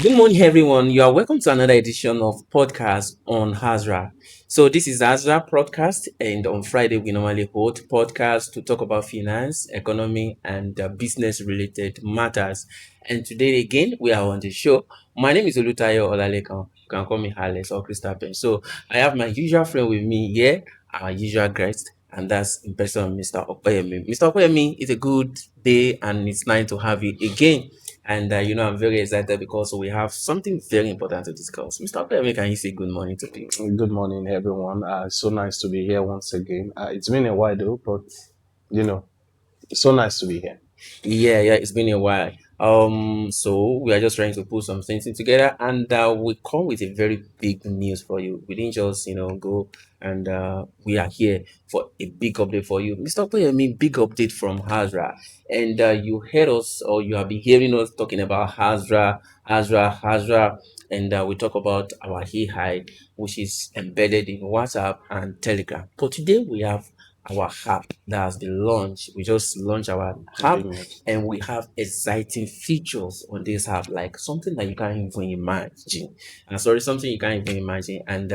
Good morning, everyone. You are welcome to another edition of podcast on Hazra. So this is Hazra podcast, and on Friday we normally hold podcasts to talk about finance, economy, and business-related matters. And today again we are on the show. My name is Olutayo Olalekan. You can call me Alex or Crystal Pen. So I have my usual friend with me here, our usual guest, and that's in person, Mr. Okoyemi. Mr. Okoyemi, it's a good day, and it's nice to have you again. And I'm very excited because we have something very important to discuss. Mr. Okoyemi, can you say good morning to people? Good morning, everyone. So nice to be here once again. It's been a while though, but you know, it's so nice to be here. Yeah, it's been a while. So we are just trying to put some things in together, and we come with a very big news for you. We didn't just go, and we are here for a big update for you, Mr. Okoyemi. Big update from Hazra, and you heard us, or you have been hearing us talking about Hazra, and we talk about our AI, which is embedded in WhatsApp and Telegram. But today we have our app that has been launched. We just launched our app Big news. and we have exciting features on this app, like something that you can't even imagine. Sorry, something you can't even imagine. And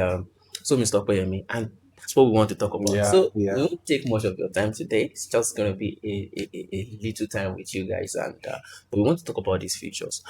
so, Mr. Okoyemi, and that's what we want to talk about. Yeah, So, we yeah. won't take much of your time today. It's just going to be a little time with you guys. And but we want to talk about these features.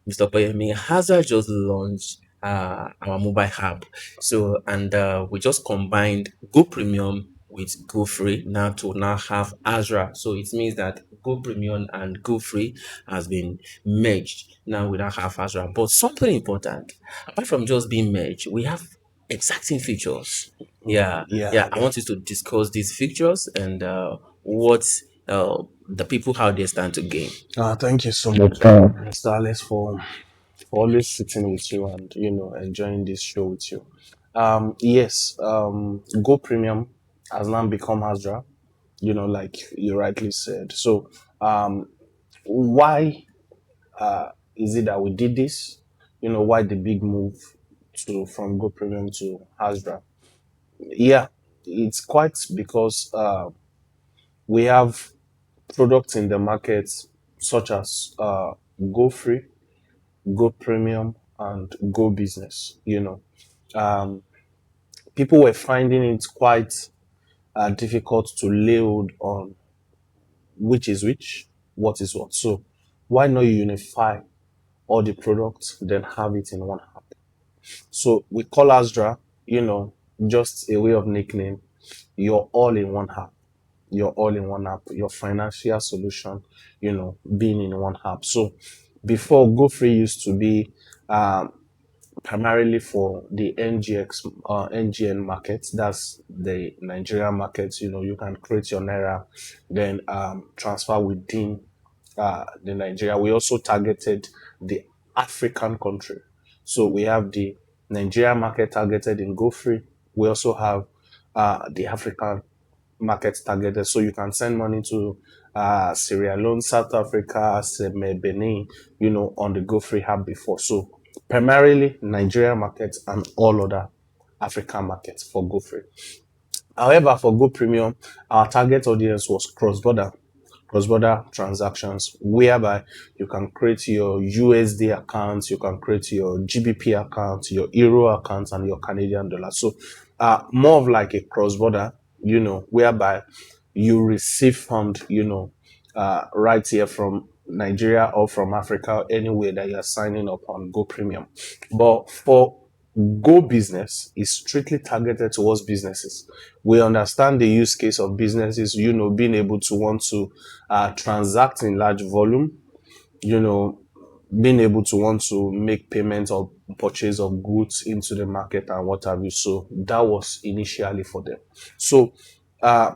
Mr. Okoyemi, Hazard just launched our mobile app. So, and we just combined Go Premium with Go Free now to now have Azra. So it means that Go Premium and Go Free has been merged. Now we now have Azra. But something important, apart from just being merged, we have exacting features. Yeah. Yeah. I want you to discuss these features and what the people how they stand to gain. Thank you so much, Mr. Alex, for always sitting with you and enjoying this show with you. Yes. Go Premium has now become Azra. Like you rightly said. So, why is it that we did this? Why the big move to from Go Premium to Hasbra? Yeah, it's quite because we have products in the market such as Go Free, Go Premium, and Go Business. Um, People were finding it quite difficult to lay hold on which is which, what is what. So why not unify all the products, then have it in one app? So we call Asdra, just a way of nickname. You're all in one app. You're all in one app. Your financial solution, being in one app. So before GoFree used to be um, primarily for the NGN market. That's the Nigerian market. You can create your Naira, then transfer within the Nigeria. We also targeted the African country. So we have the Nigeria market targeted in GoFree. We also have the African market targeted. So you can send money to Sierra Leone, South Africa, Benin, on the GoFree app before. So primarily Nigeria markets and all other African markets for GoFree. However, for Go Premium, our target audience was cross-border transactions, whereby you can create your USD account, you can create your GBP account, your Euro account, and your Canadian dollar. So, more of like a cross-border, whereby you receive fund, right here from Nigeria or from Africa, anywhere that you're signing up on Go Premium. But for Go Business is strictly targeted towards businesses. We understand the use case of businesses, being able to want to transact in large volume, you know, being able to want to make payments or purchase of goods into the market and what have you. So that was initially for them. So uh,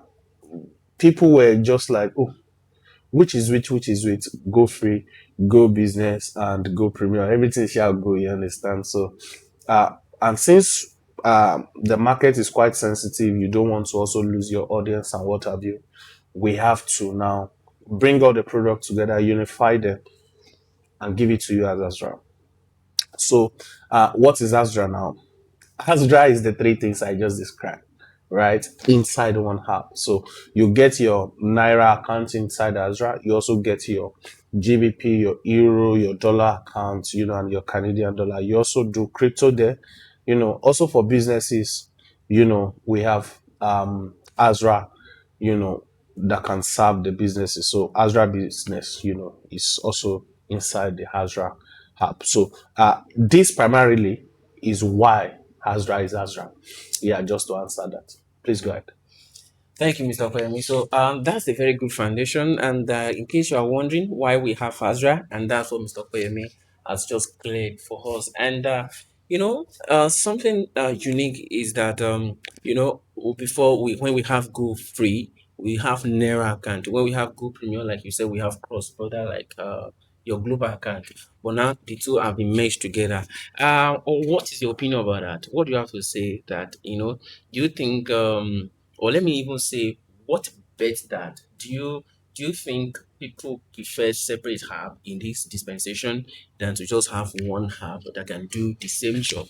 people were just like, oh, which is which, Go Free, Go Business, and Go Premium. Everything shall go, you understand? So, and since the market is quite sensitive, you don't want to also lose your audience and what have you. We have to now bring all the products together, unify them, and give it to you as Astra. So, what is Astra now? Astra is the three things I just described, right? Inside one app. So you get your Naira account inside Astra. You also get your GBP, your euro, your dollar account, and your Canadian dollar. You also do crypto there. Also for businesses, we have Azra, that can serve the businesses. So Azra business, is also inside the Azra app. So this primarily is why Azra is Azra. Yeah, just to answer that. Please go ahead. Thank you, Mr. Koyemi. So that's a very good foundation. And in case you are wondering why we have Azra, and that's what Mr. Koyemi has just cleared for us. And something unique is that before when we have Go Free, we have Naira account. When we have Go Premium, like you said, we have cross border like your global account. But now the two have been merged together. What is your opinion about that? What do you have to say that do you think or let me even say what bets that do you think people prefer separate hub in this dispensation than to just have one hub that can do the same job?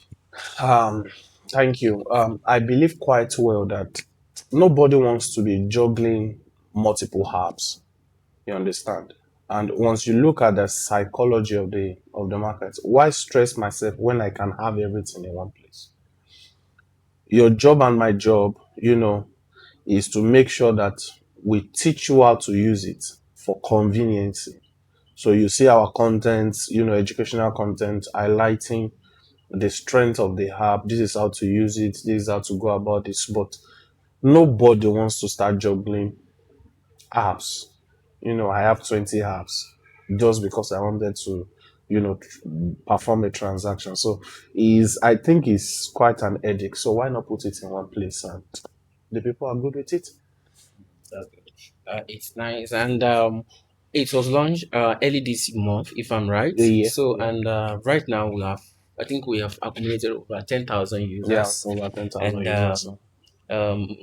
Um, Thank you. I believe quite well that nobody wants to be juggling multiple herbs. You understand? And once you look at the psychology of the market, why stress myself when I can have everything in one place? Your job and my job, is to make sure that we teach you how to use it for convenience. So you see our content, educational content, highlighting the strength of the app. This is how to use it. This is how to go about this. But nobody wants to start juggling apps. I have 20 apps just because I wanted to, perform a transaction. So I think it's quite an headache. So why not put it in one place and the people are good with it? Okay. It's nice, and it was launched early this month, if I'm right. Yeah, So, yeah, and right now I think we have accumulated over 10,000 yeah. users, Over 10,000 and users.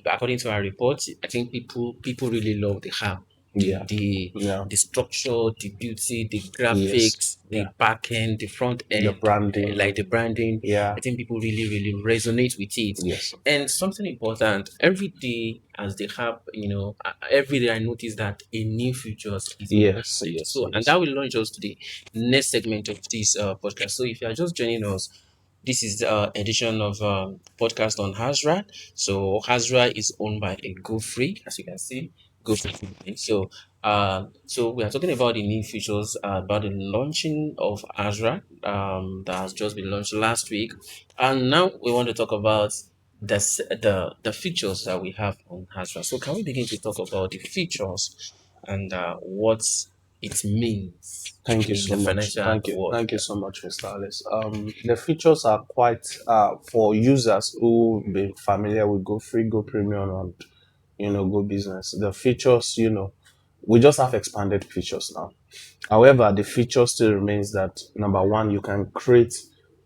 according to our report, I think people really love the app, the Yeah, the yeah, the structure, the beauty, the yes, graphics, the yeah. back end, the front The end, like branding. the branding. Yeah, I think people really resonate with it. yes, And something important, every day as they have, every day I notice that a new features is being yes, added. yes, So, and yes. that will launch us to the next segment of this podcast. So, if you are just joining us, this is the edition of podcast on Hasra. So Hasra is owned by a GoFree, as you can see, GoFree. So we are talking about the new features about the launching of Hasra that has just been launched last week, and now we want to talk about the features that we have on Hasra. So can we begin to talk about the features and what it means Thank you in so the much. financial Thank you. world? Thank you so much, Mr. Alice. The features are quite for users who been familiar with Go Free, Go Premium, and Go Business. The features, we just have expanded features now. However, the feature still remains that number one, you can create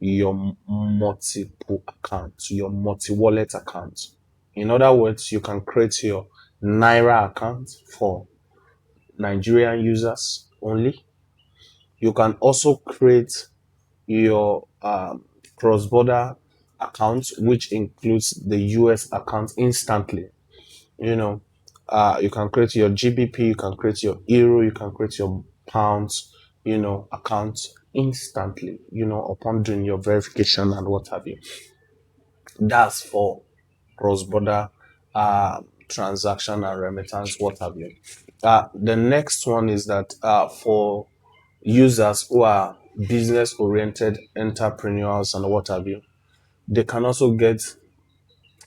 your multiple accounts, your multi-wallet account. In other words, you can create your Naira account for Nigerian users only. You can also create your cross-border account, which includes the US account instantly. You know, you can create your GBP, you can create your euro, you can create your pounds, account instantly, upon doing your verification and what have you. That's for cross-border transaction and remittance, what have you. The next one is that for users who are business-oriented entrepreneurs and what have you, they can also get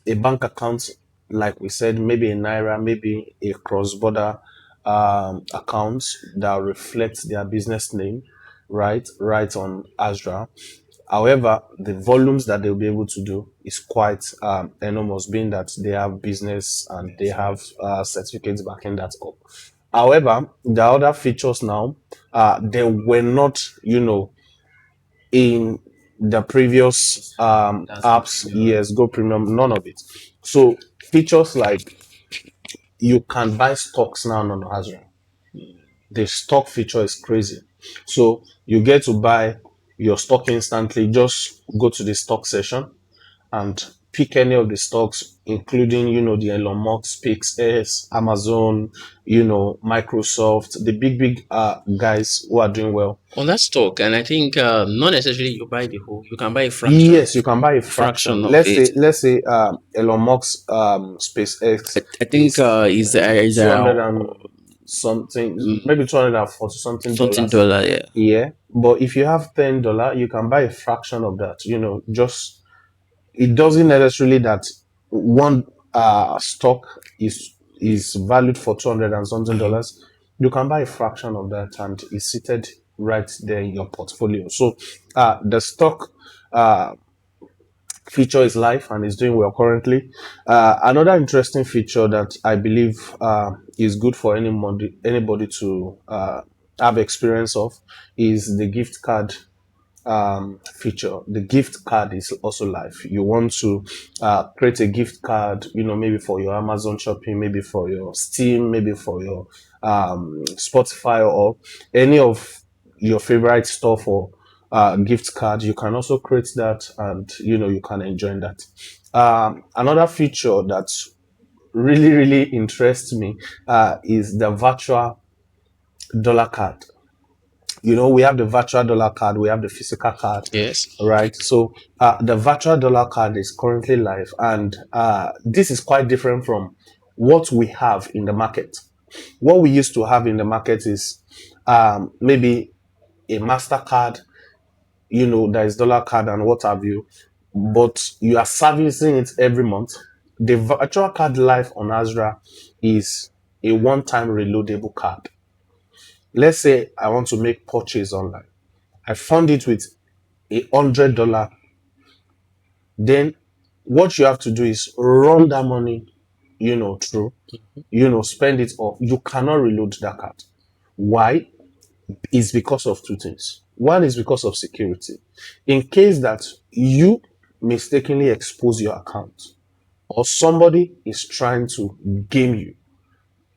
a bank account, like we said, maybe in Naira, maybe a cross-border account that reflects their business name, right on Azra. However, the volumes that they'll be able to do is quite enormous, being that they have business and they have certificates backing that up. However, the other features now, they were not, in the previous That's good apps, premium. yes, Go Premium, none of it. So features like you can buy stocks now on Azure. The stock feature is crazy. So you get to buy your stock instantly. Just go to the stock session and pick any of the stocks, including, the Elon Musk, SpaceX, Amazon, Microsoft, the big guys who are doing well. On that stock, and I think not necessarily you buy the whole, you can buy a Yes, you can buy a fraction. fraction of Let's it. say, Elon Musk, SpaceX I think is is 200 and something, maybe 240 something something dollars. dollar, yeah. Yeah, but if you have $10, you can buy a fraction of that. Just it doesn't necessarily that one stock is valued for 200 and something Uh-huh. dollars. You can buy a fraction of that, and it's seated right there in your portfolio. So the stock uh, feature is live and is doing well currently. Another interesting feature that I believe is good for anybody to have experience of is the gift card feature. The gift card is also live. You want to create a gift card, maybe for your Amazon shopping, maybe for your Steam, maybe for your Spotify, or any of your favorite stuff, or gift card. You can also create that, and you can enjoy that. Another feature that really interests me is the virtual dollar card. We have the virtual dollar card, we have the physical card, Yes. right? So the virtual dollar card is currently live, and this is quite different from what we have in the market. What we used to have in the market is maybe a MasterCard, there is dollar card and what have you, but you are servicing it every month. The virtual card live on Azra is a one-time reloadable card. Let's say I want to make purchase online. I fund it with $100. Then what you have to do is run that money, through, spend it off. You cannot reload that card. Why? It's because of two things. One is because of security. In case that you mistakenly expose your account, or somebody is trying to game you,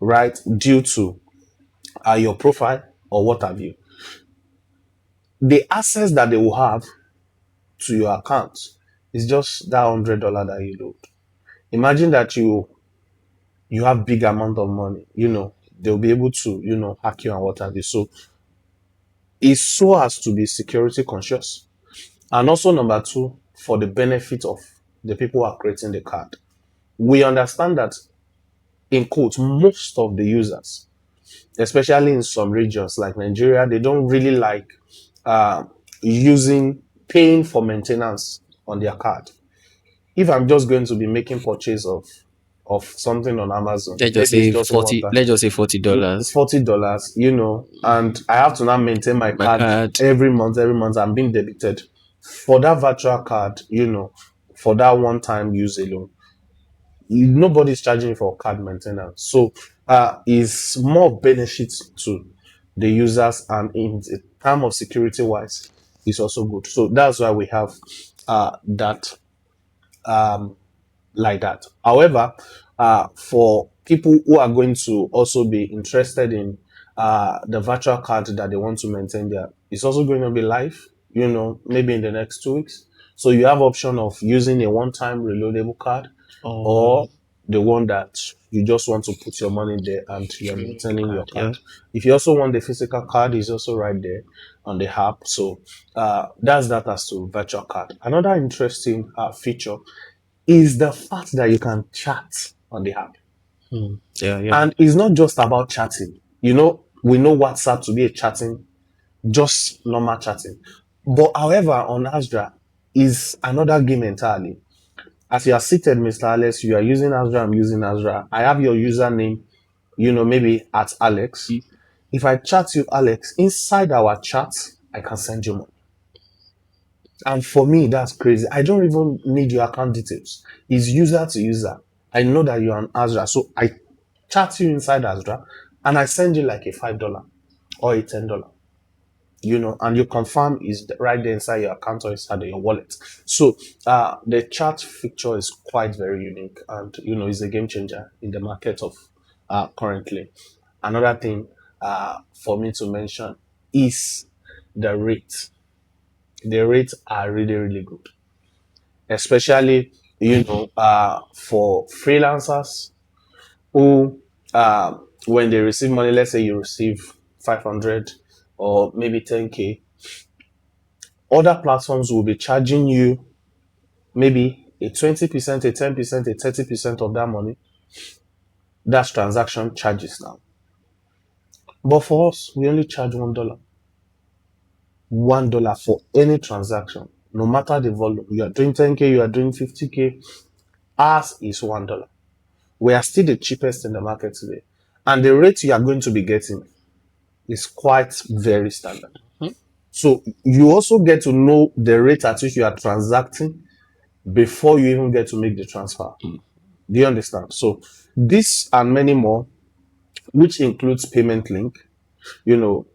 right, due to your profile or what have you, the access that they will have to your account is just that $100 that you load. Imagine that you have big amount of money, they'll be able to, hack you and what have you. So it's so as to be security conscious. And also number two, for the benefit of the people who are creating the card. We understand that, in quotes, most of the users, especially in some regions like Nigeria, they don't really like uh, paying for maintenance on their card. If I'm just going to be making purchase of something on Amazon, maybe it's just one time. Let's just say $40. $40, and I have to now maintain my My card card. every month I'm being debited for that virtual card, for that one time use alone. Nobody's charging for card maintenance. So is more benefits to the users, and in the term of security wise, it's also good. So that's why we have that like that. However, for people who are going to also be interested in the virtual card that they want to maintain there, it's also going to be live, maybe in the next 2 weeks. So you have option of using a one-time reloadable card, Or or the one that you just want to put your money there and you're maintaining your card, yeah. card. If you also want the physical card, it's also right there on the app. So that's that as to virtual card. Another interesting feature is the fact that you can chat on the app. Yeah, yeah. And it's not just about chatting. We know WhatsApp to be a chatting, just normal chatting. But however, on Astra is another game entirely. As you are seated, Mr. Alex, you are using Astra, I'm using Astra. I have your username, maybe at Alex. If I chat you, Alex, inside our chat, I can send you money. And for me, that's crazy. I don't even need your account details. It's user to user. I know that you're on Azra. So I chat you inside Azra, and I send you like a $5 or a $10, and you confirm is right there inside your account or inside your wallet. So the chat feature is quite very unique, and is a game changer in the market of currently. Another thing for me to mention is the rate. The rates are really good, especially for freelancers who, when they receive money, let's say you receive 500 or maybe 10K, other platforms will be charging you maybe a 20%, a 10%, a 30% of that money. That's transaction charges now. But for us, we only charge $1. $1 for any transaction, no matter the volume. You are doing 10K, you are doing 50K, ours is $1. We are still the cheapest in the market today. And the rate you are going to be getting is quite very standard. So you also get to know the rate at which you are transacting before you even get to make the transfer. Do you understand? So this and many more, which includes payment link, you know,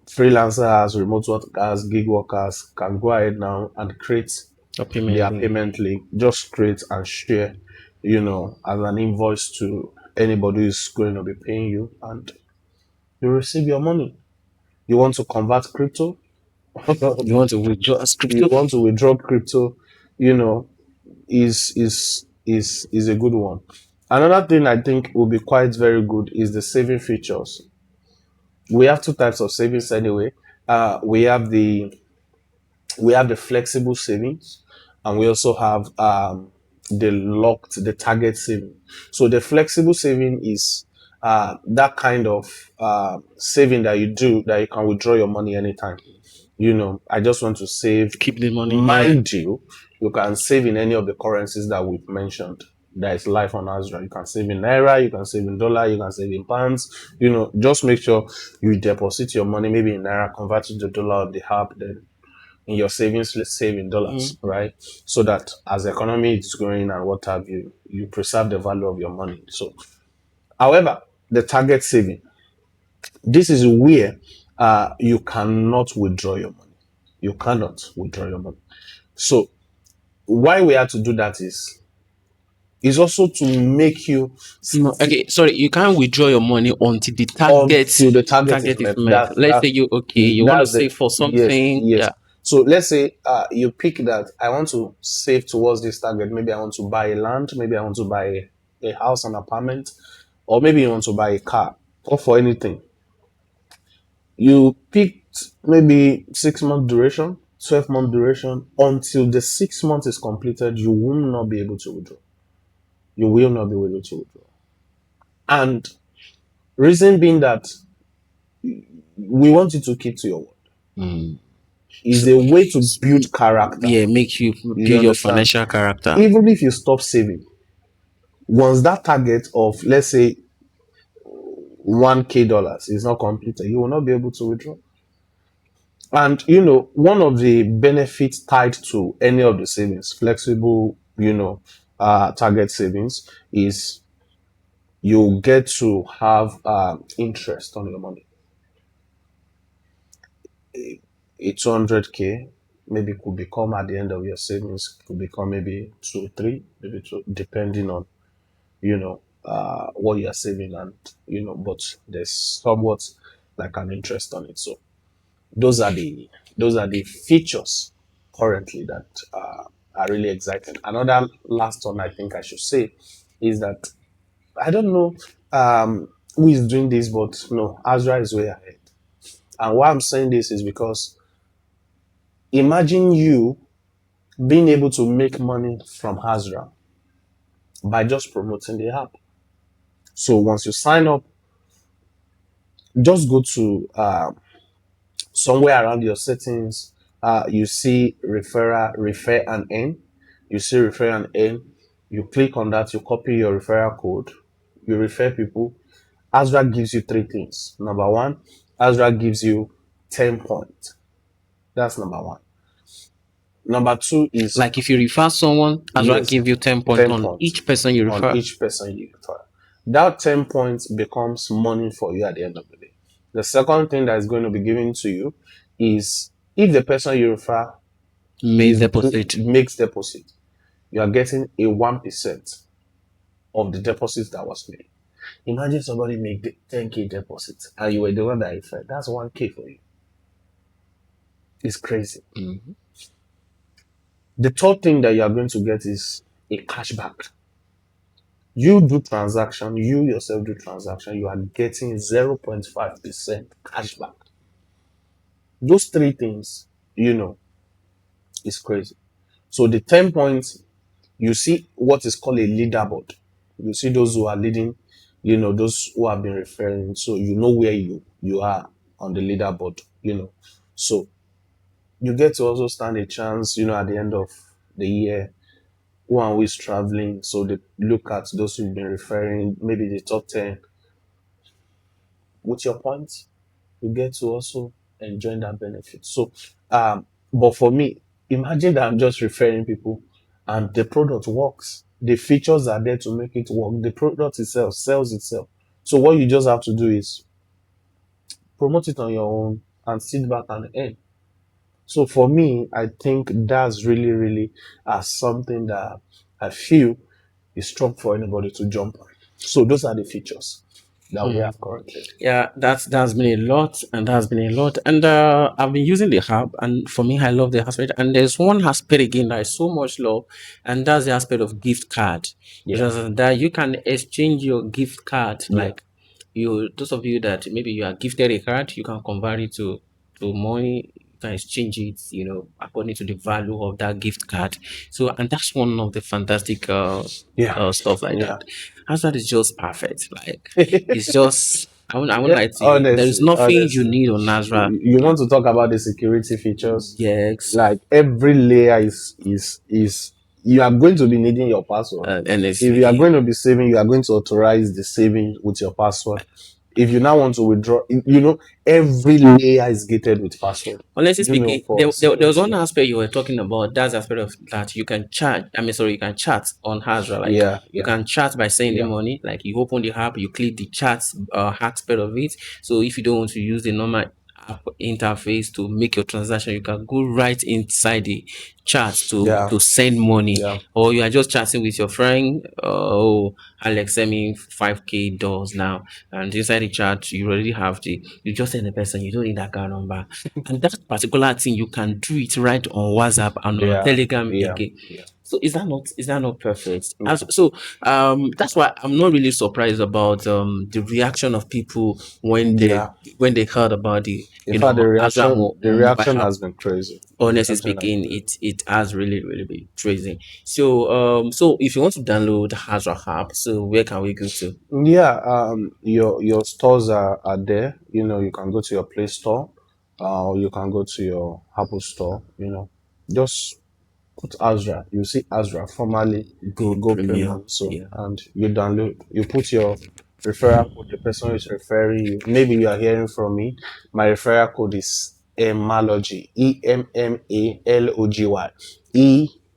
freelancers, remote workers, gig workers can go ahead now and create A payment their link. payment link. Just create and share, as an invoice to anybody who's going to be paying you, and you receive your money. You want to convert crypto? You want to withdraw as You crypto? want to withdraw crypto? You know, is a good one. Another thing I think will be quite very good is the saving features. We have two types of savings anyway. We have the flexible savings, and we also have the target saving. So the flexible saving is that kind of saving that you do that you can withdraw your money anytime. I just want to save. Keep the money. Mind you, you can save in any of the currencies that we've mentioned. That is live on Azure. You can save in Naira, you can save in dollar, you can save in pounds. Just make sure you deposit your money maybe in Naira, convert it to dollar on the app, then in your savings, let's save in dollars, right? So that as the economy is growing and what have you, you preserve the value of your money. So, however, the target saving, this is where you cannot withdraw your money. You cannot withdraw your money. So, why we had to do that is also to make you No, okay, sorry, you can't withdraw your money until the target until the target is is met. met. Let's say you want to That's the save for yes, something. yes. Yeah. So let's say you pick that I want to save towards this target. Maybe I want to buy a land. Maybe I want to buy a house, an apartment, or maybe you want to buy a car, or for anything. You picked maybe 6 month duration, 12-month duration. Until the 6 months is completed, you will not be able to withdraw. You will not be able to withdraw. And reason being that we want you to keep to your word. Is a way to build character. Yeah, make you You build your understand? financial character. Even if you stop saving, once that target of, let's say, $1K is not completed, you will not be able to withdraw. And one of the benefits tied to any of the savings, flexible, target savings, is you get to have interest on your money. A 200K maybe could become at the end of your savings, could become maybe 2, 3, maybe 2, depending on what you're saving, and but there's somewhat like an interest on it. So those are the features currently that are really exciting. Another last one I think I should say is that I don't know who is doing this, but no, Azra is way ahead. And why I'm saying this is because imagine you being able to make money from Azra by just promoting the app. So once you sign up, just go to somewhere around your settings. You see refer and earn. You see refer and earn. You click on that. You copy your referral code. You refer people. Azra gives you three things. Number one, Azra gives you 10 points. That's number one. Number two is, Like if you refer someone, as well yes, give you 10 points 10 on points each person you on refer. each person you refer. That 10 points becomes money for you at the end of the day. The second thing that is going to be given to you is if the person you refer makes deposit, you are getting a 1% of the deposit that was made. Imagine somebody make 10K deposit and you were the one that referred. That's 1K for you. It's crazy. The third thing that you are going to get is a cashback. You do transaction, you yourself do transaction, you are getting 0.5% cashback. Those three things, is crazy. So the 10 points, you see what is called a leaderboard. You see those who are leading, those who have been referring. So you know where you are on the leaderboard, So you get to also stand a chance, at the end of the year, who and who is traveling. So they look at those who've been referring, maybe the top 10. With your points, you get to also enjoy that benefit. So, but for me, imagine that I'm just referring people and the product works. The features are there to make it work. The product itself sells itself. So what you just have to do is promote it on your own and sit back and earn. So for me, I think that's really, really something that I feel is strong for anybody to jump on. So those are the features that we have currently. Yeah, that's been a lot, and that's been a lot. And I've been using the app, and for me, I love the aspect. And there's one aspect again that I so much love, and that's the aspect of gift card. Yeah. Because that you can exchange your gift card, Yeah. like those of you that maybe you are gifted a card, you can convert it to money. You can exchange it, according to the value of that gift card. So, and that's one of the fantastic Yeah. stuff like Yeah. that. Hazard is just perfect. Like it's just I won't Yeah, lie to you. There is honestly, nothing you honestly. need on Nazra. You want to talk about the security features? Yes, Like every layer is you are going to be needing your password. If you are honestly, going to be saving, you are going to authorize the saving with your password. If you now want to withdraw, every layer is gated with password. honestly speaking, For there was one security. aspect you were talking about. That's the aspect of that you can chat. I mean, sorry, you can chat on Hazra. Like Yeah, you yeah, can chat by sending yeah, money. Like you open the app, you click the chat aspect of it. So if you don't want to use the normal app interface to make your transaction, you can go right inside the chat yeah, to send money, yeah, or you are just chatting with your friend. Oh, Alex, send me 5K dollars now, and inside the chat you already have you just send the person. You don't need that account number, and that particular thing you can do it right on WhatsApp and on yeah, Telegram yeah, again. yeah, So is that not perfect? yeah, That's why I'm not really surprised about the reaction of people yeah. when they heard about the In fact, Azra the mobile reaction app. has been crazy. The Honestly reaction has speaking, been it has really been crazy. So so if you want to download the Azra app, so where can we go to? Yeah, your stores are there. You can go to your Play Store, or you can go to your Apple Store. Just put Azra. You see Azra, formerly Go Go Premium. Premium. So, Yeah. and you download. You put your referral code. The person who is referring you. Maybe you are hearing from me. My referral code is Emalogy. EMMALOGY.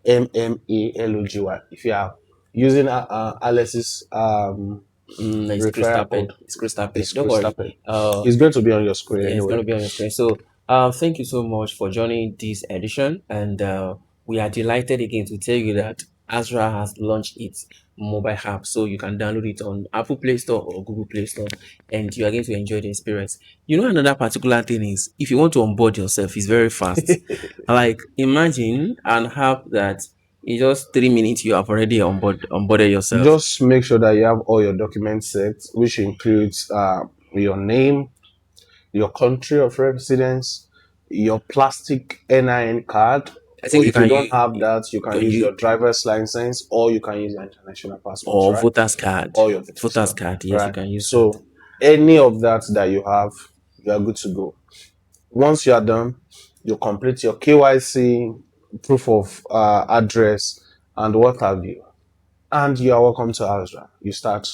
EMMALOGY. If you are using Alex's It's Crystal referral Pen. code, It's Crystal Pen. is Don't worry. Christopher. Uh, It's going to be on your screen yeah, it's anyway. gonna be on your screen. So, thank you so much for joining this edition, and we are delighted again to tell you that Azra has launched its mobile app, so you can download it on Apple Play Store or Google Play Store, and you are going to enjoy the experience. Another particular thing is if you want to onboard yourself, it's very fast. Like imagine an app that in just 3 minutes you have already onboarded yourself. Just make sure that you have all your documents set, which includes your name, your country of residence, your plastic NIN card. I Or think you if you can don't use have that, you can can use use your driver's license, or you can use your international passport, or right? voter's card. Or your voters Voter's card, card, yes, you right? can use that. So any of that you have, you are good to go. Once you are done, you complete your KYC, proof of address, and what have you. And you are welcome to Azra. You start,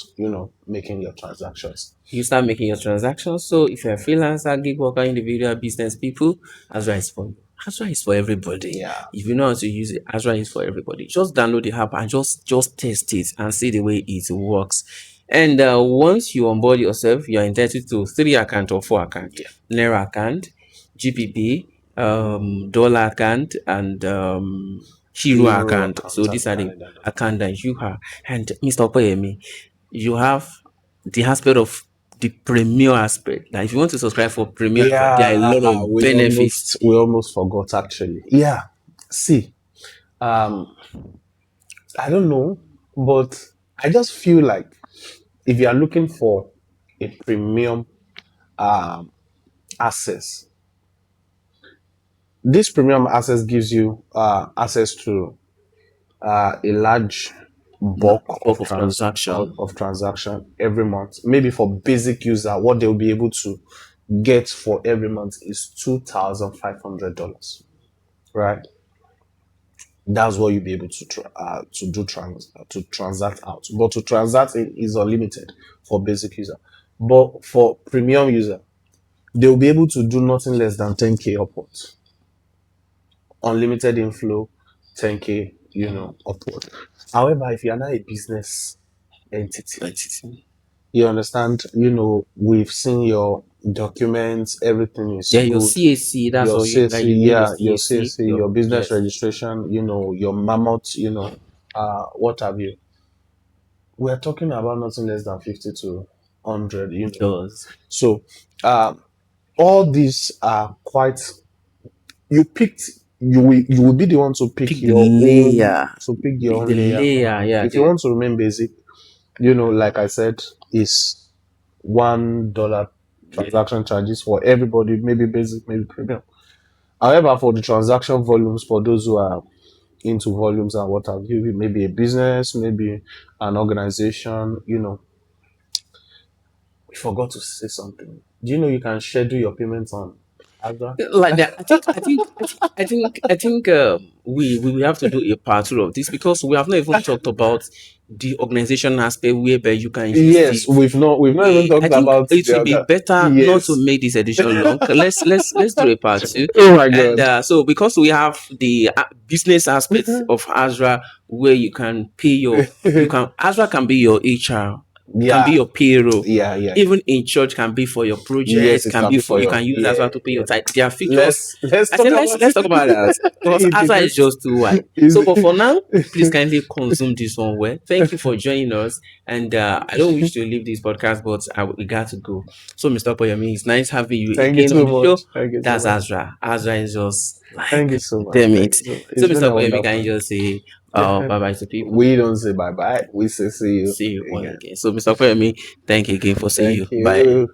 making your transactions. You start making your transactions. So if you're a freelancer, gig worker, individual business people, Azra is for you. Azra is for everybody. Yeah. If you know how to use it, Azra is for everybody. Just download the app and just test it and see the way it works. And once you onboard yourself, you're entitled to 3 account or 4 account. Yeah. Naira account, GPP, dollar account, and Hero Hero account. account So and these are the Canada. account that you have. And Mr. Opeyemi, you have the aspect of the premier aspect. Like if you want to subscribe for premier, there are a Yeah, lot of benefits. we almost forgot actually. Yeah. See, um, I don't know, but I just feel like if you are looking for a premium um, access, this premium access gives you access to a large bulk Bulk of transaction. of transaction every month. Maybe for basic user, what they'll be able to get for every month is $2,500, right? That's what you'll be able to to transact out. But to transact it is unlimited for basic user. But for premium user, they'll be able to do nothing less than 10K upwards. Unlimited inflow, 10K, upward. However, if you're not a business entity, Entity. you understand, we've seen your documents, everything is Yeah, your good. CAC, that's Your all you like. CSC, You need your yeah, your CAC, CSC, your business yes, registration, your mammoth, what have you. We're talking about nothing less than 50 to 100. does. So, all these are quite, you picked, you will be the one to pick Pick the your own, layer. to pick your The own layer. layer, yeah. If you want to remain basic, like I said, is $1 Yeah. transaction charges for everybody, maybe basic, maybe premium. However, for the transaction volumes, for those who are into volumes and what have you, maybe a business, maybe an organization, we forgot to say something. Do you know you can schedule your payments on Axra? Like that. I think we will have to do a part two of this because we have not even talked about the organization aspect whereby you can use Yes, it. we've not even I talked think about it the will be other. better not to Yes. make this edition long. Let's do a part two. Oh my And god. so because we have the business aspect of Azra where you can pay Azra can be your HR, can be Yeah, your payroll. yeah, yeah. Even in church can be for your Yes, project, it can can be be for for you your, can use yeah, Azra to pay yeah. your time. There are features. Let's I talk say about let's talk about that because in Azra is debate. just too wide. So, but for now, please kindly consume this one well. Thank you for joining us. And I don't wish to leave this podcast, but we got to go. So, Mr. Poyomi, it's nice having you Thank you again on so the show. much. Thank you so That's much. Azra. Azra is just Thank like, you so much. damn Thank it. you so much. So, It's been Mr. a Poyomi, can wonderful. you just say Yeah. bye bye to people? We don't say bye bye. We say see you See you once again. again. So, Mr. Poyomi, thank you again for saying Thank you. Bye. you.